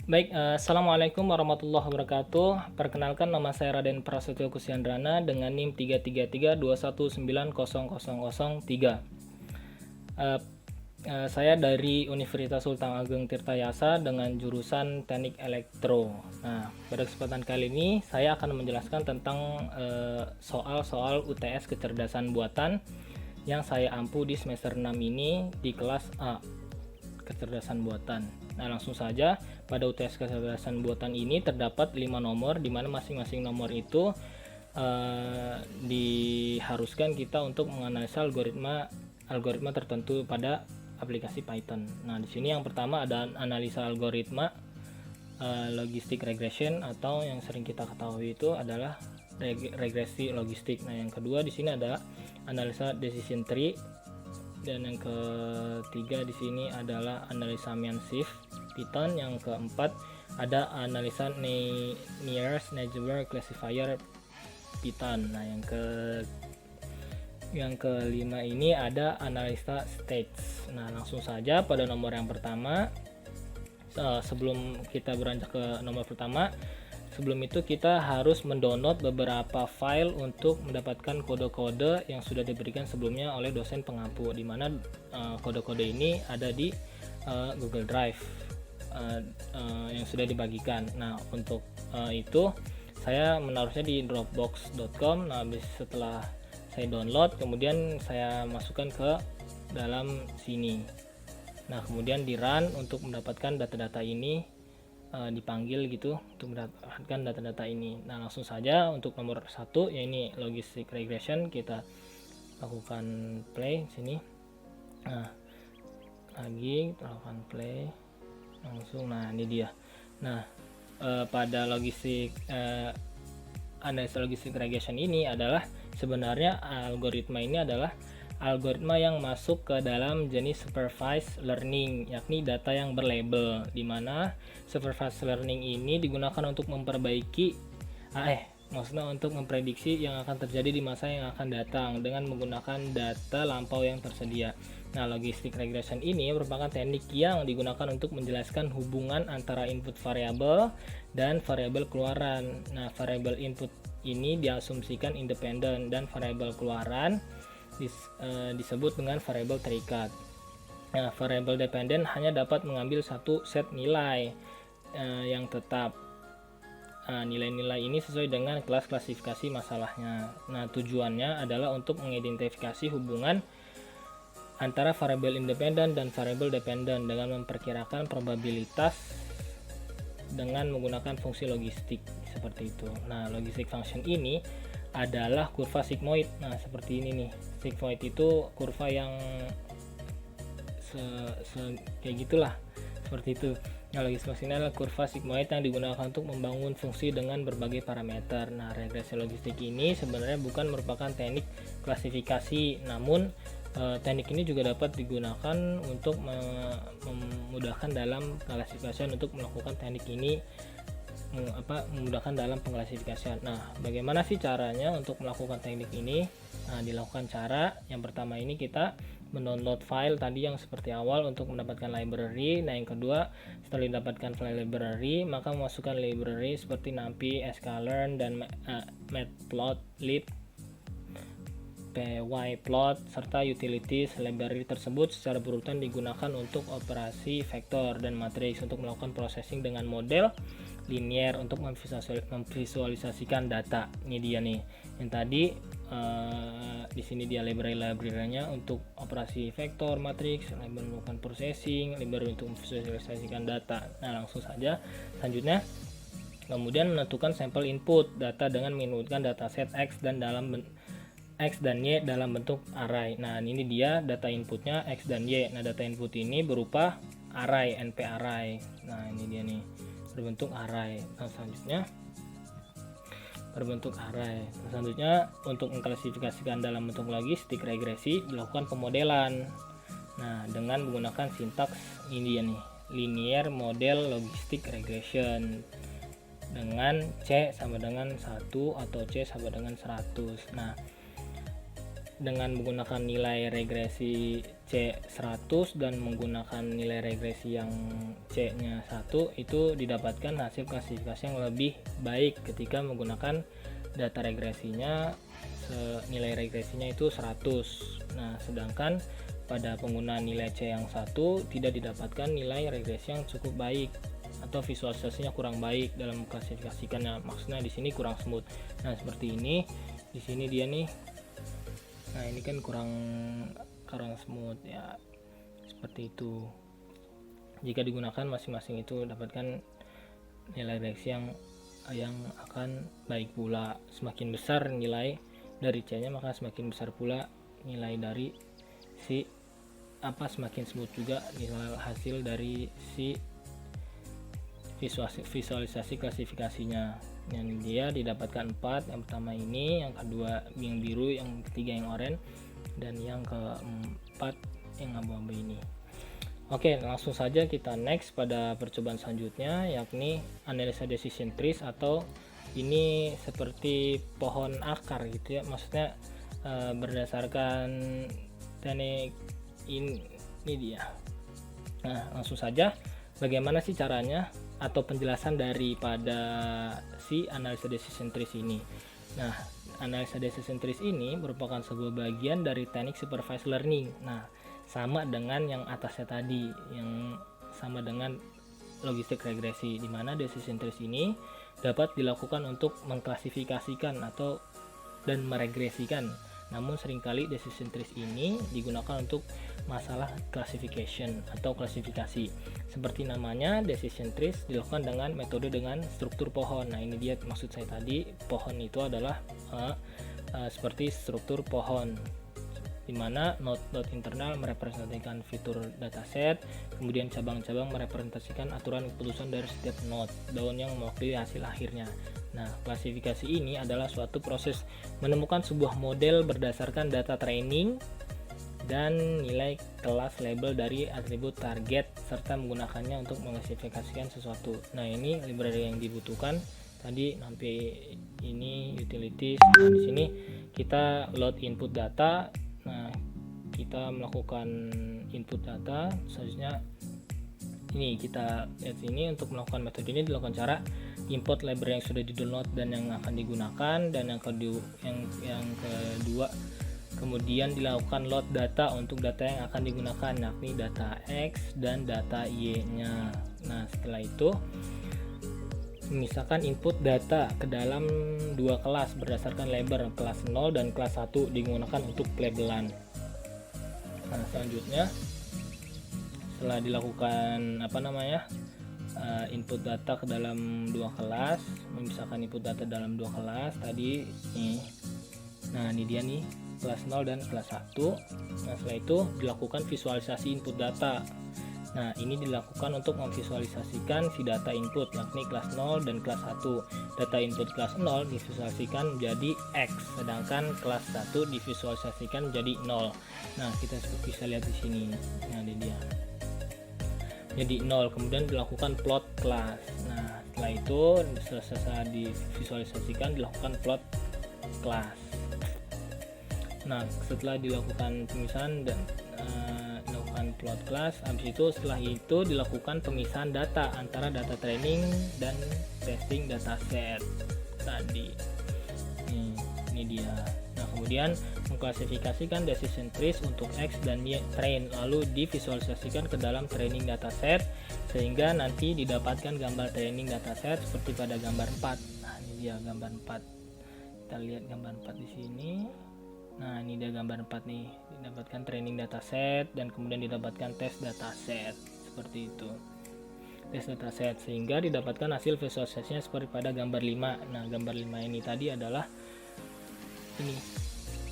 Baik, assalamualaikum warahmatullahi wabarakatuh. Perkenalkan, nama saya Raden Prasetyo Kusyandrana dengan NIM 33321900003. Eh, saya dari Universitas Sultan Ageng Tirtayasa dengan jurusan Teknik Elektro. Nah, pada kesempatan kali ini saya akan menjelaskan tentang soal-soal UTS kecerdasan buatan yang saya ampu di semester 6 ini di kelas A, kecerdasan buatan. Nah, langsung saja, pada UTS kecerdasan buatan ini terdapat 5 nomor, di mana masing-masing nomor itu diharuskan kita untuk menganalisa algoritma tertentu pada aplikasi Python. Nah, di sini yang pertama ada analisa algoritma logistik regression, atau yang sering kita ketahui itu adalah regresi logistik. Nah, yang kedua di sini ada analisa decision tree, dan yang ketiga di sini adalah analisa Main-Shift Python. Yang keempat ada analisa Nearest Neighbor Classifier Python. Nah, yang kelima ini ada analisa states. Nah, langsung saja pada nomor yang pertama. Sebelum kita beranjak ke nomor pertama, sebelum itu kita harus mendownload beberapa file untuk mendapatkan kode-kode yang sudah diberikan sebelumnya oleh dosen pengampu, di mana kode-kode ini ada di Google Drive yang sudah dibagikan. Nah, untuk itu saya menaruhnya di dropbox.com. Nah, setelah saya download, kemudian saya masukkan ke dalam sini. Nah, kemudian di run untuk mendapatkan data-data ini, dipanggil gitu untuk mendapatkan data-data ini. Nah, langsung saja untuk nomor 1, yaitu logistic regression, kita lakukan play sini. Nah, lagi kita lakukan play langsung. Nah, ini dia. Nah, pada analisa logistic regression ini adalah sebenarnya algoritma ini adalah algoritma yang masuk ke dalam jenis supervised learning, yakni data yang berlabel, di mana supervised learning ini digunakan untuk memperbaiki maksudnya untuk memprediksi yang akan terjadi di masa yang akan datang dengan menggunakan data lampau yang tersedia. Nah, logistic regression ini merupakan teknik yang digunakan untuk menjelaskan hubungan antara input variabel dan variabel keluaran. Nah, variabel input ini diasumsikan independen dan variabel keluaran disebut dengan variabel terikat. Nah, variabel dependen hanya dapat mengambil satu set nilai yang tetap. Nilai-nilai ini sesuai dengan kelas klasifikasi masalahnya. Nah, tujuannya adalah untuk mengidentifikasi hubungan antara variabel independen dan variabel dependen dengan memperkirakan probabilitas dengan menggunakan fungsi logistik seperti itu. Nah, logistic function ini adalah kurva sigmoid. Nah, seperti ini nih. Sigmoid itu kurva yang kayak gitulah, seperti itu. Nah, logistic function ini adalah kurva sigmoid yang digunakan untuk membangun fungsi dengan berbagai parameter. Nah, regresi logistik ini sebenarnya bukan merupakan teknik klasifikasi, namun teknik ini juga dapat digunakan untuk memudahkan dalam klasifikasi, untuk melakukan teknik ini memudahkan dalam pengklasifikasian. Nah, bagaimana sih caranya untuk melakukan teknik ini? Nah, dilakukan cara yang pertama ini kita mendownload file tadi yang seperti awal untuk mendapatkan library. Nah, yang kedua, setelah didapatkan file library, maka memasukkan library seperti NumPy, sklearn, dan matplotlib, pyplot, serta utilities. Library tersebut secara berurutan digunakan untuk operasi vektor dan matriks untuk melakukan processing dengan model linear untuk memvisualisasikan data. Ini dia nih, yang tadi di sini dia library-nya untuk operasi vektor, matriks, library melakukan processing, library untuk memvisualisasikan data. Nah, langsung saja selanjutnya, kemudian menentukan sampel input data dengan menginputkan dataset X dan Y dalam bentuk array. Nah, ini dia data inputnya X dan Y. Nah, data input ini berupa array, NP array. Nah, ini dia nih, berbentuk array. Nah, selanjutnya berbentuk array. Nah, selanjutnya untuk mengklasifikasikan dalam bentuk logistik regresi dilakukan pemodelan. Nah, dengan menggunakan sintaks ini ya nih, linear model logistic regression dengan C sama dengan 1 atau C sama dengan 100. Nah, dengan menggunakan nilai regresi C100 dan menggunakan nilai regresi yang C-nya 1, itu didapatkan hasil klasifikasi yang lebih baik ketika menggunakan data regresinya nilai regresinya itu 100. Nah, sedangkan pada penggunaan nilai C yang 1 tidak didapatkan nilai regresi yang cukup baik atau visualisasinya kurang baik dalam klasifikasikannya. Maksudnya di sini kurang smooth. Nah, seperti ini. Di sini dia nih. Nah, ini kan kurang smooth ya. Seperti itu. Jika digunakan masing-masing itu dapatkan nilai regresi yang akan baik pula. Semakin besar nilai dari C-nya, maka semakin besar pula nilai dari semakin smooth juga nilai hasil dari visualisasi klasifikasinya. Yang dia didapatkan 4, yang pertama ini, yang kedua yang biru, yang ketiga yang oranye, dan yang keempat yang abu-abu ini. Oke, langsung saja kita next pada percobaan selanjutnya, yakni analisa decision trees, atau ini seperti pohon akar gitu ya, maksudnya berdasarkan teknik ini dia. Nah, langsung saja, bagaimana sih caranya atau penjelasan daripada analisa decision trees ini. Nah, analisa decision trees ini merupakan sebuah bagian dari teknik supervised learning. Nah, sama dengan yang atasnya tadi, yang sama dengan logistik regresi, di mana decision trees ini dapat dilakukan untuk mengklasifikasikan dan meregresikan. Namun seringkali decision trees ini digunakan untuk masalah classification atau klasifikasi. Seperti namanya, decision trees dilakukan dengan metode dengan struktur pohon. Nah, ini dia maksud saya tadi, pohon itu adalah seperti struktur pohon, di mana node-node internal merepresentasikan fitur dataset, kemudian cabang-cabang merepresentasikan aturan keputusan dari setiap node, daun yang mewakili hasil akhirnya. Nah, klasifikasi ini adalah suatu proses menemukan sebuah model berdasarkan data training dan nilai kelas label dari atribut target, serta menggunakannya untuk mengklasifikasikan sesuatu. Nah, ini library yang dibutuhkan tadi sampai ini utilities. Nah, di sini kita load input data. Nah, kita melakukan input data. Selanjutnya ini kita lihat sini, untuk melakukan metode ini dilakukan cara import library yang sudah di-download dan yang akan digunakan, dan yang kedua kemudian dilakukan load data untuk data yang akan digunakan, yakni data X dan data Y-nya. Nah, setelah itu memisahkan input data ke dalam dua kelas berdasarkan label, kelas 0 dan kelas 1 digunakan untuk pelabelan. Nah, selanjutnya setelah dilakukan input data ke dalam dua kelas, memisahkan input data dalam dua kelas tadi nih. Nah, ini dia nih, kelas 0 dan kelas 1. Nah, setelah itu dilakukan visualisasi input data. Nah, ini dilakukan untuk memvisualisasikan si data input, yakni kelas 0 dan kelas 1. Data input kelas 0 divisualisasikan menjadi X, sedangkan kelas 1 divisualisasikan menjadi 0. Nah, kita bisa lihat di sini. Nah, ini dia. Jadi 0, kemudian dilakukan plot kelas. Nah, setelah itu selesai divisualisasikan, dilakukan plot kelas. Nah, setelah dilakukan pemisahan dan dilakukan plot class, habis itu setelah itu dilakukan pemisahan data antara data training dan testing dataset tadi. Ini dia. Nah, kemudian mengklasifikasikan decision trees untuk X dan Y train, lalu divisualisasikan ke dalam training dataset sehingga nanti didapatkan gambar training dataset seperti pada gambar 4. Nah, ini dia gambar 4. Kita lihat gambar 4 di sini. Nah, ini dia gambar 4 nih, didapatkan training dataset dan kemudian didapatkan test dataset seperti itu. Test dataset sehingga didapatkan hasil visualisasinya seperti pada gambar 5. Nah, gambar 5 ini tadi adalah ini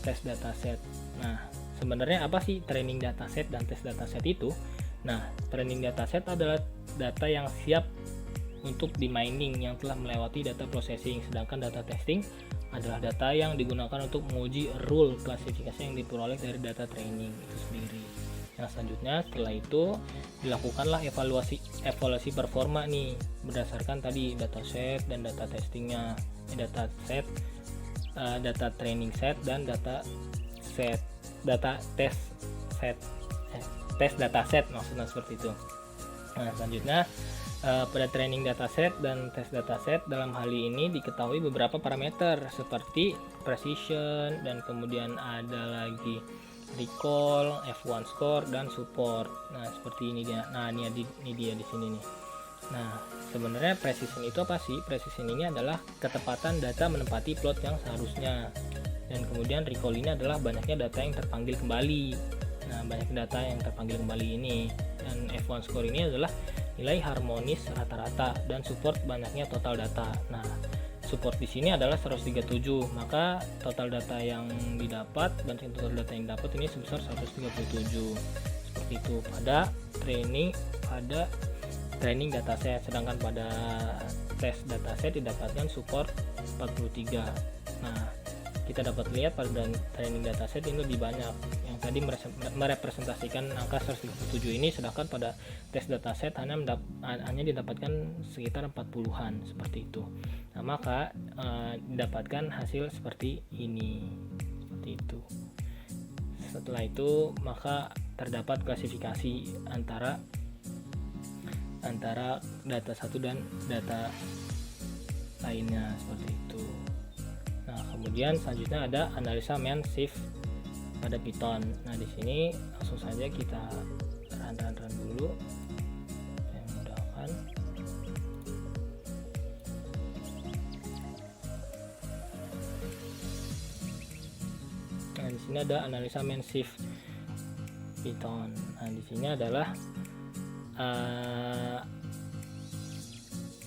test dataset. Nah, sebenarnya apa sih training dataset dan test dataset itu? Nah, training dataset adalah data yang siap untuk di mining yang telah melewati data processing, sedangkan data testing adalah data yang digunakan untuk menguji rule klasifikasi yang diperoleh dari data training itu sendiri. Yang selanjutnya setelah itu dilakukanlah evaluasi performa nih berdasarkan tadi dataset dan data testingnya, data training set dan data set data tes set tes dataset, maksudnya seperti itu. Nah, selanjutnya pada training dataset dan tes dataset dalam hal ini diketahui beberapa parameter seperti precision, dan kemudian ada lagi recall, F1 score, dan support. Nah, seperti ini dia. Nah, ini dia di sini nih. Nah, sebenarnya precision itu apa sih? Precision ini adalah ketepatan data menempati plot yang seharusnya. Dan kemudian recall ini adalah banyaknya data yang terpanggil kembali. Nah, banyak data yang terpanggil kembali ini. Dan F1 score ini adalah nilai harmonis rata-rata, dan support banyaknya total data. Nah, support di sini adalah 137, maka total data yang didapat, banding total data yang dapat ini sebesar 137. Seperti itu pada training dataset, sedangkan pada tes dataset didapatkan support 43. Nah, kita dapat lihat pada training dataset ini lebih banyak, yang tadi merepresentasikan angka 137 ini, sedangkan pada tes dataset hanya didapatkan sekitar 40-an seperti itu. Nah, maka didapatkan hasil seperti ini, seperti itu. Setelah itu maka terdapat klasifikasi antara data satu dan data lainnya, seperti itu. Nah, kemudian selanjutnya ada analisa main shift pada Python. Nah, di sini langsung saja kita run dulu yang mudahkan. Nah, di sini ada analisa main shift Python. Nah, di sini adalah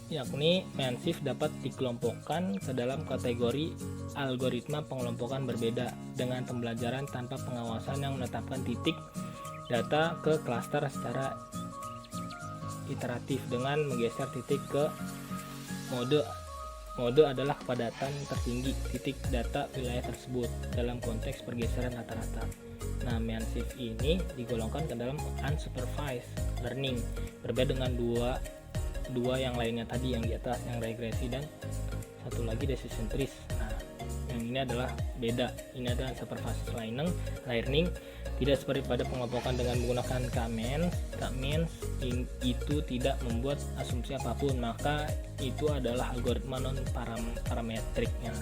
yakni main shift dapat dikelompokkan ke dalam kategori algoritma pengelompokan berbeda dengan pembelajaran tanpa pengawasan yang menetapkan titik data ke klaster secara iteratif dengan menggeser titik ke mode adalah kepadatan tertinggi titik data wilayah tersebut dalam konteks pergeseran rata-rata. Nah, main shift ini digolongkan ke dalam unsupervised learning, berbeda dengan dua yang lainnya tadi, yang di atas, yang regresi dan satu lagi decision trees. Nah, yang ini adalah beda. Ini adalah unsupervised learning, tidak seperti pada pengelompokan dengan menggunakan K-means itu tidak membuat asumsi apapun, maka itu adalah algoritma non parametriknya.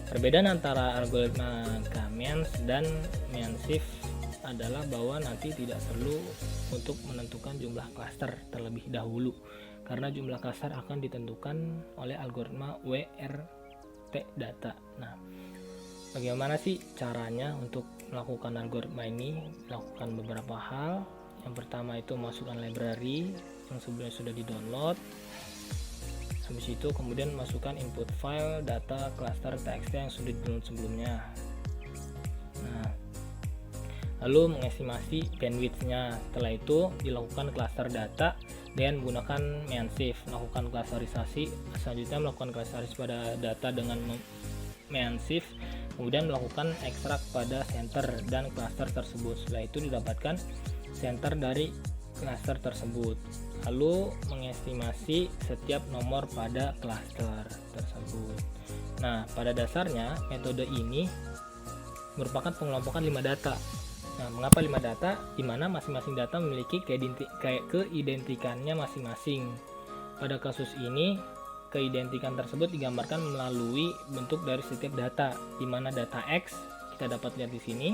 Perbedaan antara algoritma K-means dan main shift adalah bahwa nanti tidak perlu untuk menentukan jumlah klaster terlebih dahulu, karena jumlah klaster akan ditentukan oleh algoritma WRT data. Nah, bagaimana sih caranya untuk melakukan algoritma ini? Melakukan beberapa hal. Yang pertama itu masukkan library yang sebelumnya sudah di-download. Habis itu kemudian masukkan input file data cluster txt yang sudah di-download sebelumnya. Nah, lalu mengestimasi bandwidth-nya. Setelah itu dilakukan cluster data dengan menggunakan main shift, melakukan klasterisasi. Selanjutnya melakukan klasterisasi pada data dengan main shift, kemudian melakukan ekstrak pada center dan cluster tersebut. Setelah itu didapatkan center dari cluster tersebut, lalu mengestimasi setiap nomor pada cluster tersebut. Nah, pada dasarnya metode ini merupakan pengelompokan 5 data. Nah, mengapa 5 data? Di mana masing-masing data memiliki keidentikannya masing-masing. Pada kasus ini, keidentikan tersebut digambarkan melalui bentuk dari setiap data, di mana data X kita dapat lihat di sini.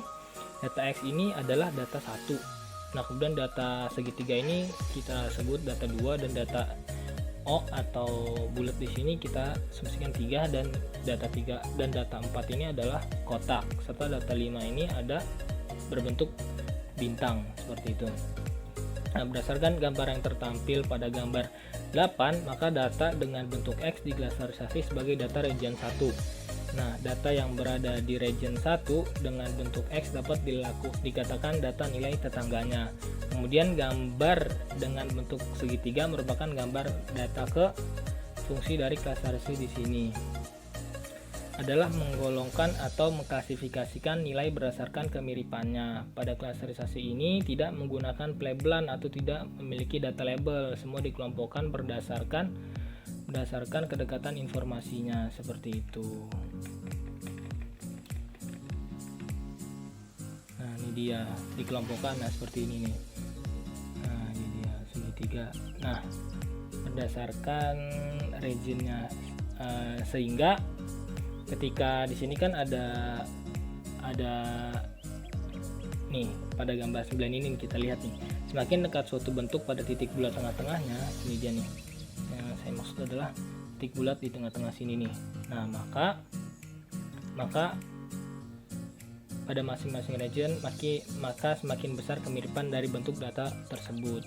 Data X ini adalah data 1. Nah, kemudian data segitiga ini kita sebut data 2, dan data O atau bulat di sini kita asumsikan 3, dan data 3 dan data 4 ini adalah kotak, serta data 5 ini ada berbentuk bintang seperti itu. Nah, berdasarkan gambar yang tertampil pada gambar 8, maka data dengan bentuk X diklasterisasi sebagai data region 1. Nah, data yang berada di region 1 dengan bentuk X dapat dikatakan data nilai tetangganya. Kemudian gambar dengan bentuk segitiga merupakan gambar data ke fungsi dari klasterisasi di sini adalah menggolongkan atau mengklasifikasikan nilai berdasarkan kemiripannya. Pada klasterisasi ini tidak menggunakan pelabelan atau tidak memiliki data label. Semua dikelompokkan berdasarkan kedekatan informasinya, seperti itu. dia dikelompokkan. Nah seperti ini nih. Nah ini dia segitiga. Nah berdasarkan regionnya, sehingga ketika di sini kan ada nih pada gambar 9 ini kita lihat nih, semakin dekat suatu bentuk pada titik bulat tengah-tengahnya, ini dia nih yang saya maksud adalah titik bulat di tengah-tengah sini nih. Nah maka pada masing-masing region maka semakin besar kemiripan dari bentuk data tersebut.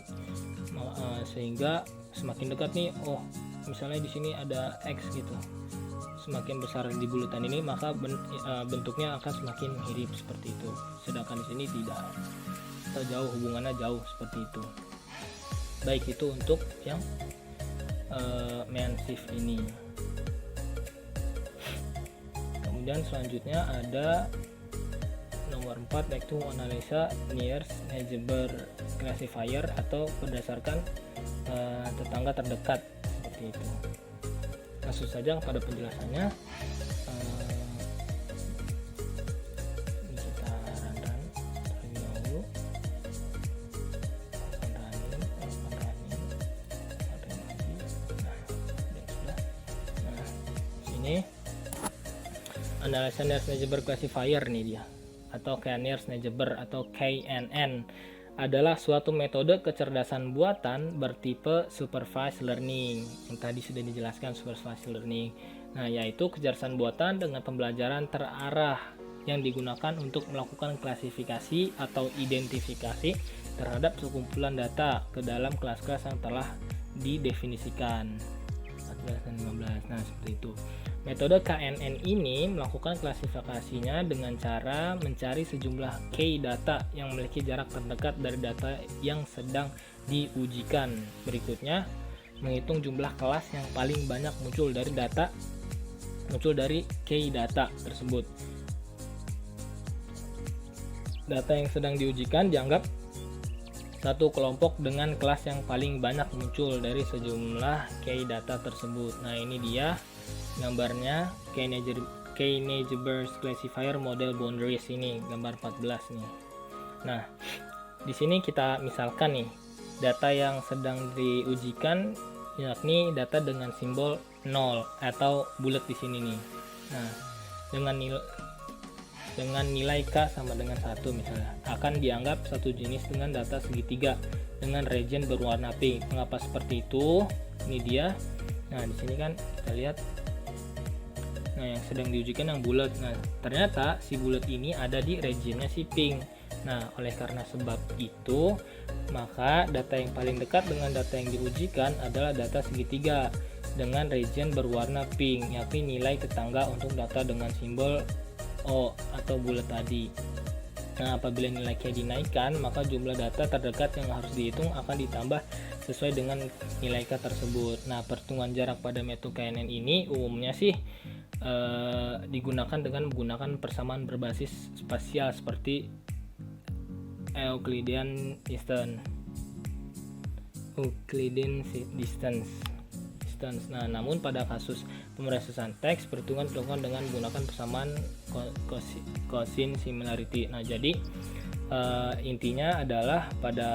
Sehingga semakin dekat nih, oh misalnya di sini ada X gitu, semakin besar di bulatan ini maka bentuknya akan semakin mirip seperti itu. Sedangkan di sini tidak, atau jauh, hubungannya jauh seperti itu. Baik itu untuk yang MEAN-SIF ini. Kemudian selanjutnya ada nomor 4 yaitu analisa nearest neighbor classifier atau berdasarkan tetangga terdekat seperti itu. Langsung saja pada penjelasannya. Ini kita run terlebih dahulu. Ini analisa nearest neighbor classifier nih dia, atau nearest neighbor atau KNN, adalah suatu metode kecerdasan buatan bertipe supervised learning yang tadi sudah dijelaskan. Supervised learning, nah yaitu kecerdasan buatan dengan pembelajaran terarah yang digunakan untuk melakukan klasifikasi atau identifikasi terhadap sekumpulan data ke dalam kelas-kelas yang telah didefinisikan. 14 dan 15. Nah seperti itu. Metode KNN ini melakukan klasifikasinya dengan cara mencari sejumlah key data yang memiliki jarak terdekat dari data yang sedang diujikan. Berikutnya, menghitung jumlah kelas yang paling banyak muncul dari key data tersebut. Data yang sedang diujikan dianggap satu kelompok dengan kelas yang paling banyak muncul dari sejumlah key data tersebut. Nah ini dia gambarnya K-neighbors classifier model boundaries ini, gambar 14 nih. Nah di sini kita misalkan nih data yang sedang diujikan, yakni data dengan simbol 0 atau bulat di sini nih. Nah dengan nilai K sama dengan 1 misalnya, akan dianggap satu jenis dengan data segitiga dengan region berwarna pink. Mengapa seperti itu? Ini dia. Nah di sini kan kita lihat, nah yang sedang diujikan yang bulat. Nah ternyata si bulat ini ada di regionnya si pink. Nah oleh karena sebab itu, maka data yang paling dekat dengan data yang diujikan adalah data segitiga dengan region berwarna pink, yakni nilai tetangga untuk data dengan simbol O atau bulat tadi. Nah apabila nilai K dinaikkan, maka jumlah data terdekat yang harus dihitung akan ditambah sesuai dengan nilai K tersebut. Nah perhitungan jarak pada metode KNN ini umumnya sih digunakan dengan menggunakan persamaan berbasis spasial seperti Euclidean distance. Nah, namun pada kasus pemrosesan teks, perhitungan dilakukan dengan menggunakan persamaan cosine similarity. Nah, jadi intinya adalah pada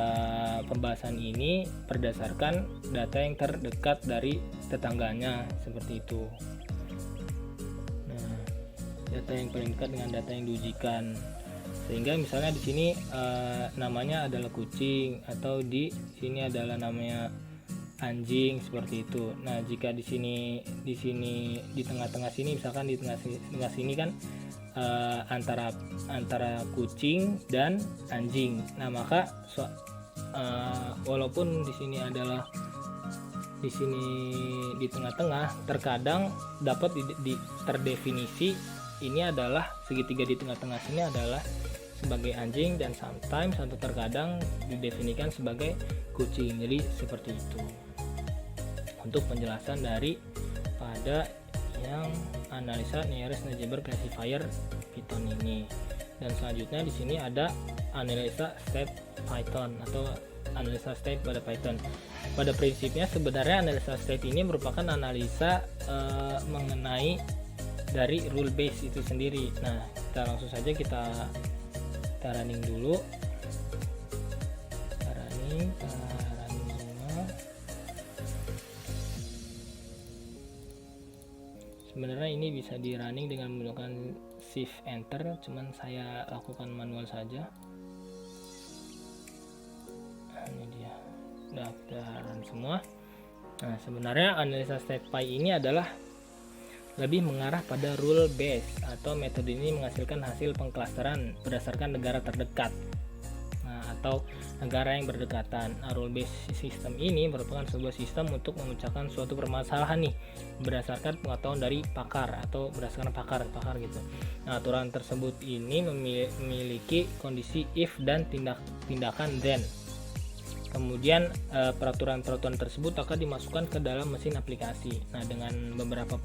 pembahasan ini berdasarkan data yang terdekat dari tetangganya seperti itu. Nah, data yang paling dekat dengan data yang diujikan. Sehingga misalnya di sini namanya adalah kucing, atau di sini adalah namanya anjing seperti itu. Nah, jika di sini di tengah-tengah sini, misalkan di tengah sini kan antara kucing dan anjing. Nah, maka walaupun di sini di tengah-tengah, terkadang dapat terdefinisi ini adalah segitiga di tengah-tengah sini adalah sebagai anjing, dan sometimes atau terkadang didefinisikan sebagai kucing. Jadi seperti itu untuk penjelasan dari pada yang analisa nearest neighbor classifier Python ini. Dan selanjutnya di sini ada analisa state Python atau analisa state pada Python. Pada prinsipnya sebenarnya analisa state ini merupakan analisa mengenai dari rule base itu sendiri. Nah, kita langsung saja kita Kita running dulu. Kita running semua. Sebenarnya ini bisa di running dengan menggunakan shift enter, cuman saya lakukan manual saja. Nah, ini dia, udah run semua. Nah, sebenarnya analisa StatPy ini adalah lebih mengarah pada rule based, atau metode ini menghasilkan hasil pengklasteran berdasarkan negara terdekat, atau negara yang berdekatan. Rule based system ini merupakan sebuah sistem untuk memecahkan suatu permasalahan nih berdasarkan pengetahuan dari pakar, atau berdasarkan pakar gitu. Nah, aturan tersebut ini memiliki kondisi if dan tindakan then. Kemudian peraturan-peraturan tersebut akan dimasukkan ke dalam mesin aplikasi. Nah, dengan beberapa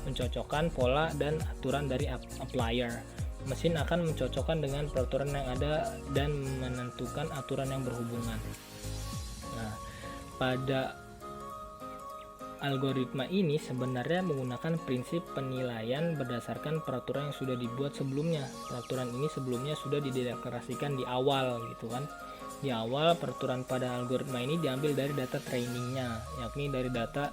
pencocokan pola dan aturan dari applier, mesin akan mencocokkan dengan peraturan yang ada dan menentukan aturan yang berhubungan. Nah, pada algoritma ini sebenarnya menggunakan prinsip penilaian berdasarkan peraturan yang sudah dibuat sebelumnya. Peraturan ini sebelumnya sudah dideklarasikan di awal gitu kan. Di awal, peraturan pada algoritma ini diambil dari data trainingnya, yakni dari data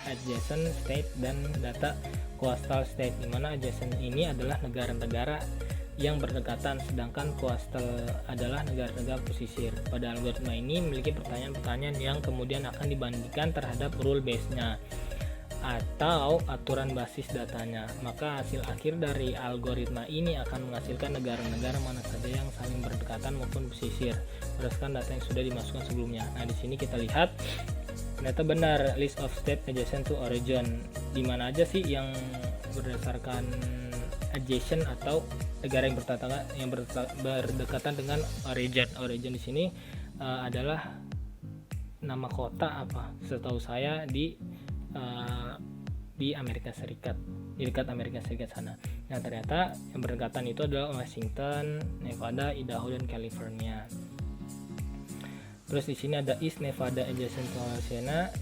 adjacent state dan data coastal state, dimana adjacent ini adalah negara-negara yang berdekatan, sedangkan coastal adalah negara-negara pesisir. Pada algoritma ini memiliki pertanyaan-pertanyaan yang kemudian akan dibandingkan terhadap rule base-nya atau aturan basis datanya. Maka hasil akhir dari algoritma ini akan menghasilkan negara-negara mana saja yang saling berdekatan maupun pesisir berdasarkan data yang sudah dimasukkan sebelumnya. Nah, di sini kita lihat ternyata benar, list of state adjacent to origin. Di mana aja sih yang berdasarkan adjacent atau negara yang berdekatan dengan origin. Origin di sini adalah nama kota apa? Setahu saya di Amerika Serikat, di dekat Amerika Serikat sana. Nah, ternyata yang berdekatan itu adalah Washington, Nevada, Idaho, dan California. Terus di sini ada East Nevada adjacent to Louisiana.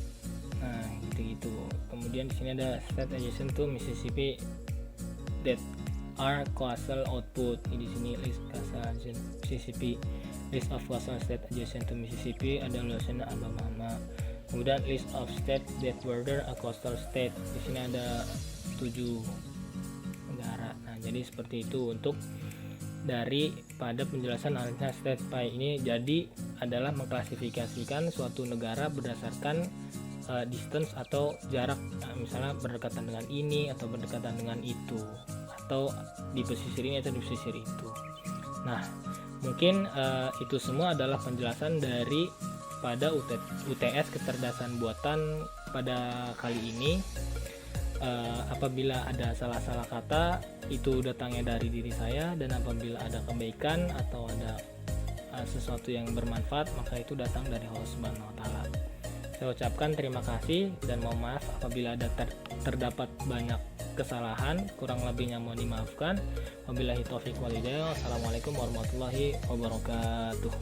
Nah, gitu-gitu. Kemudian di sini ada state adjacent to Mississippi that are coastal output. Di sini list coastal adjacent Mississippi. List of coastal state adjacent to Mississippi ada Louisiana, Alabama. Kemudian list of state that border a coastal state. Di sini ada 7 negara. Nah, jadi seperti itu untuk dari pada penjelasan analisa StatPy ini. Jadi adalah mengklasifikasikan suatu negara berdasarkan distance atau jarak. Nah, misalnya berdekatan dengan ini atau berdekatan dengan itu, atau di pesisir ini atau di pesisir itu. Nah, mungkin itu semua adalah penjelasan dari pada UTS kecerdasan buatan pada kali ini. Apabila ada salah-salah kata, itu datangnya dari diri saya, dan apabila ada kebaikan atau ada sesuatu yang bermanfaat, maka itu datang dari Allah Subhanahu wa Ta'ala. Saya ucapkan terima kasih dan mohon maaf apabila ada terdapat banyak kesalahan, kurang lebihnya mohon dimaafkan. Wabillahi taufiq wal hidayah. Wassalamualaikum warahmatullahi wabarakatuh.